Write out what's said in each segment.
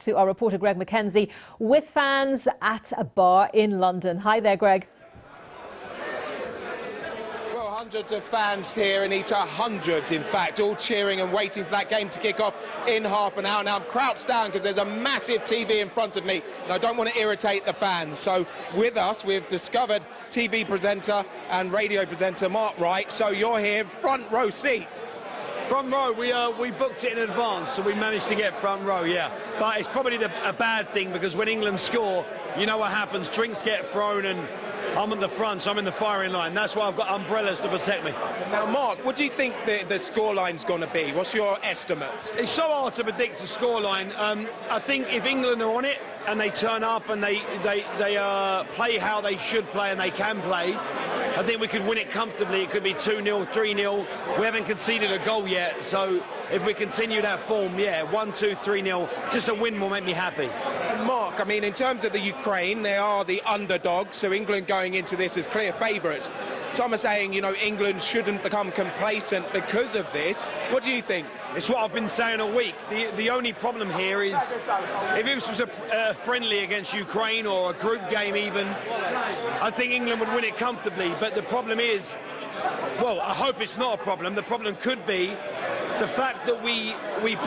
To our reporter Greg Mackenzie with fans at a bar in London. Hi there, Greg. Well, hundreds of fans here, Anita, hundreds in fact, all cheering and waiting for that game to kick off in half an hour. Now I'm crouched down because there's a massive TV in front of me and I don't want to irritate the fans. So with us, we've discovered TV presenter and radio presenter Mark Wright. So you're here, front row seat. Front row, we booked it in advance, so we managed to get front row, yeah. But it's probably a bad thing because when England score, you know what happens, drinks get thrown and I'm at the front, so I'm in the firing line. That's why I've got umbrellas to protect me. Now, Mark, what do you think the scoreline's going to be? What's your estimate? It's so hard to predict the scoreline. I think if England are on it and they turn up and they play how they should play and they can play, I think we could win it comfortably. It could be 2-0, 3-0. We haven't conceded a goal yet, so if we continue that form, yeah, 1-2, 3-0, just a win will make me happy. And Mark, I mean, in terms of the Ukraine, they are the underdogs, so England going into this as clear favourites. Some are saying, you know, England shouldn't become complacent because of this. What do you think? It's what I've been saying all week. The only problem here is if this was a friendly against Ukraine or a group game even, I think England would win it comfortably. But the problem is, well, I hope it's not a problem. The problem could be the fact that we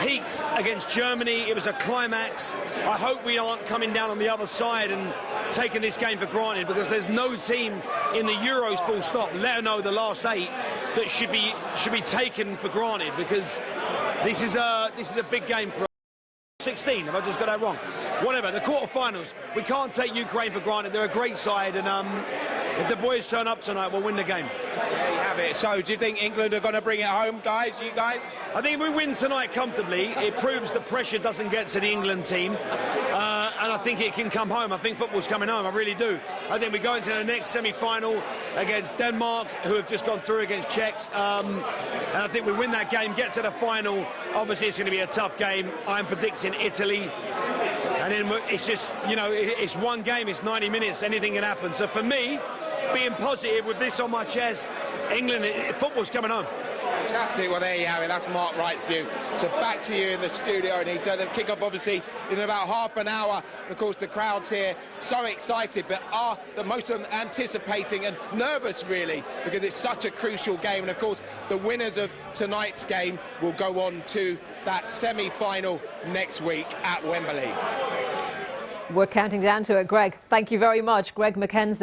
peaked against Germany. It was a climax. I hope we aren't coming down on the other side and taking this game for granted, because there's no team in the Euros, full stop, let alone the last 8, that should be taken for granted, because this is a big game for us. 16, have I just got that wrong? Whatever, the quarterfinals. We can't take Ukraine for granted. They're a great side, and if the boys turn up tonight, we'll win the game. There you have it. So do you think England are going to bring it home, guys? You guys? I think if we win tonight comfortably, it proves the pressure doesn't get to the England team. And I think it can come home. I think football's coming home. I really do. I think we go into the next semi-final against Denmark, who have just gone through against Czechs. And I think we win that game, get to the final. Obviously, it's going to be a tough game. I'm predicting Italy. And then it's just, you know, it's one game, it's 90 minutes, anything can happen. So for me, being positive with this on my chest, England, football's coming home. Fantastic. Well, there you have it. That's Mark Wright's view. So back to you in the studio, Anita. The kick-off, obviously, in about half an hour. Of course, the crowds here so excited, but are the most of them anticipating and nervous, really, because it's such a crucial game. And, of course, the winners of tonight's game will go on to that semi-final next week at Wembley. We're counting down to it, Greg. Thank you very much, Greg Mackenzie.